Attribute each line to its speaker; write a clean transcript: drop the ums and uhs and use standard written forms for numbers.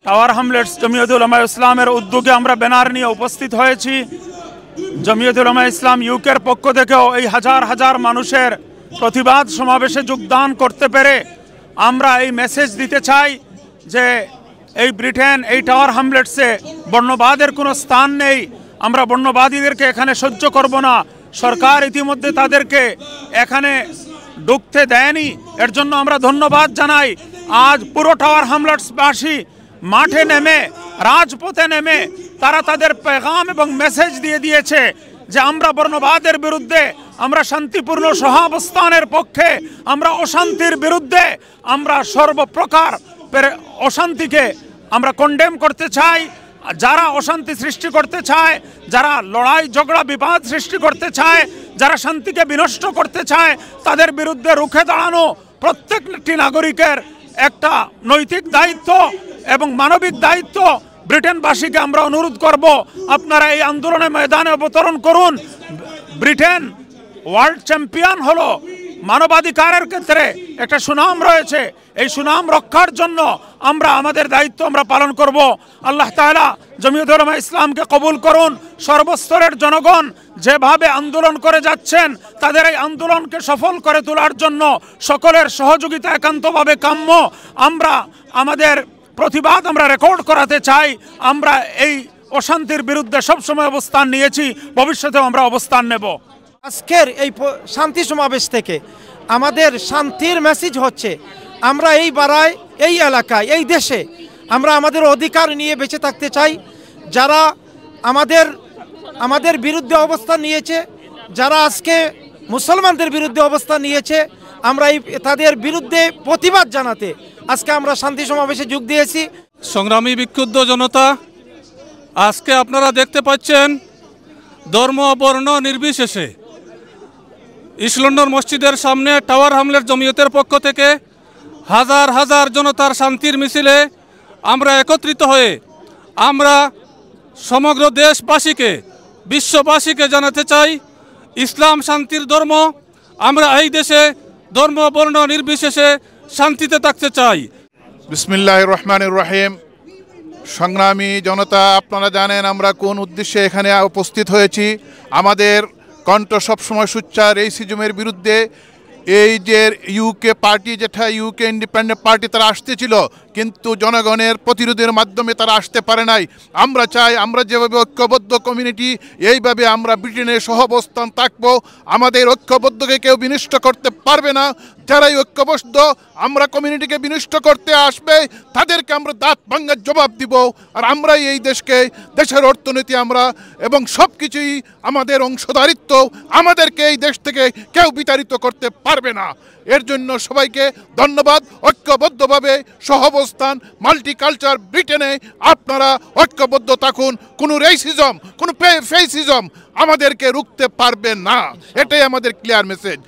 Speaker 1: Tower hamlets Jamiatul উলামা ইসলামের উদ্যোগে আমরা ব্যানার নিয়ে উপস্থিত হয়েছি। জমিয়তুল উলামা ইসলাম ইউকের পক্ষ থেকেও এই হাজার হাজার মানুষের প্রতিবাদ সমাবেশে যোগদান করতে পেরে আমরা এই মেসেজ দিতে চাই যে এই ব্রিটেন এই টাওয়ার হামলেটসে বর্ণবাদের কোনো স্থান নেই। আমরা বর্ণবাদীদেরকে এখানে সহ্য করব না। সরকার ইতিমধ্যে তাদেরকে এখানে ঢুকতে দেয়নি, এর জন্য আমরা ধন্যবাদ জানাই। আজ পুরো টাওয়ার হামলেটসবাসী মাঠে নেমে রাজপথে নেমে তারা তাদের পেগাম এবং মেসেজ দিয়ে দিয়েছে যে আমরা বর্ণবাদের বিরুদ্ধে, আমরা শান্তিপূর্ণ সহাবস্থানের পক্ষে, আমরা অশান্তির বিরুদ্ধে, আমরা সর্বপ্রকার অশান্তিকে আমরা কন্ডেম করতে চাই। যারা অশান্তি সৃষ্টি করতে চায়, যারা লড়াই ঝগড়া বিবাদ সৃষ্টি করতে চায়, যারা শান্তিকে বিনষ্ট করতে চায়, তাদের বিরুদ্ধে রুখে দাঁড়ানো প্রত্যেকটি নাগরিকের একটা নৈতিক দায়িত্ব এবং মানবিক দায়িত্ব। ব্রিটেনবাসীকে আমরা অনুরোধ করব, আপনারা এই আন্দোলনের ময়দানে অবতরণ করুন। ব্রিটেন ওয়ার্ল্ড চ্যাম্পিয়ন হলো, মানবাধিকারের ক্ষেত্রে একটা সুনাম রয়েছে। এই সুনাম রক্ষার জন্য আমরা আমাদের দায়িত্ব আমরা পালন করব। আল্লাহ তাআলা জমিয়তুল উলামা ইসলামকে কবুল করুন। সর্বস্তরের জনগণ যেভাবে আন্দোলন করে যাচ্ছেন, তাদের এই আন্দোলনকে সফল করে তোলার জন্য সকলের সহযোগিতা একান্তভাবে কাম্য। আমরা আমাদের প্রতিবাদ আমরা রেকর্ড করাতে চাই। আমরা এই অশান্তির বিরুদ্ধে সবসময় অবস্থান নিয়েছি, ভবিষ্যতেও আমরা অবস্থান নেব।
Speaker 2: আজকের এই শান্তি সমাবেশ থেকে আমাদের শান্তির মেসেজ হচ্ছে, আমরা এই বারায়, এই এলাকায়, এই দেশে আমরা আমাদের অধিকার নিয়ে বেঁচে থাকতে চাই। যারা আমাদের বিরুদ্ধে অবস্থান নিয়েছে, যারা আজকে মুসলমানদের বিরুদ্ধে অবস্থান নিয়েছে, আমরা তাদের বিরুদ্ধে প্রতিবাদ জানাতে আজকে আমরা শান্তি সমাবেশে যোগ দিয়েছি।
Speaker 3: সংগ্রামী বিক্ষুব্ধ জনতা, আজকে আপনারা দেখতে পাচ্ছেন ধর্ম বর্ণ নির্বিশেষে ইস্ট লন্ডন মসজিদের সামনে টাওয়ার হামলেট জমিয়তের পক্ষ থেকে হাজার হাজার জনতার শান্তির মিছিলে আমরা একত্রিত হয়ে আমরা সমগ্র দেশবাসীকে, বিশ্ববাসীকে জানাতে চাই, ইসলাম শান্তির ধর্ম। আমরা এই দেশে ধর্ম বর্ণ নির্বিশেষে শান্তিতে থাকতে চাই।
Speaker 4: বিসমিল্লাহির রহমানির রহিম। সংগ্রামী জনতা, আপনারা জানেন আমরা কোন উদ্দেশ্যে এখানে উপস্থিত হয়েছি। আমাদের কণ্ঠ সবসময় সোচ্চার রেসিজমের বিরুদ্ধে। এই যে ইউকে পার্টি, যেটা ইউকে ইন্ডিপেন্ডেন্ট পার্টি, তারা আসতেছিল কিন্তু জনগণের প্রতিরোধের মাধ্যমে তারা আসতে পারে নাই। আমরা চাই আমরা যেভাবে ঐক্যবদ্ধ কমিউনিটি, এইভাবে আমরা ব্রিটেনের সহাবস্থান থাকবো। আমাদের ঐক্যবদ্ধকে কেউ বিনষ্ট করতে পারবে না। যারাই ঐক্যবদ্ধ আমরা কমিউনিটিকে বিনষ্ট করতে আসবে, তাদেরকে আমরা দাঁত ভাঙার জবাব দিব। আর আমরাই এই দেশের অর্থনীতি আমরা এবং সব কিছুই আমাদের অংশদারিত্ব, আমাদেরকে এই দেশ থেকে কেউ বিতাড়িত করতে পারবে না। এর জন্য সবাইকে ধন্যবাদ। ঐক্যবদ্ধভাবে সহাবস্থান, মাল্টিকালচার ব্রিটেনে আপনারা ঐক্যবদ্ধ থাকুন। কোনো রেসিজম, কোনো ফেসিজম আমাদেরকে রুখতে পারবে না। এটাই আমাদের ক্লিয়ার মেসেজ।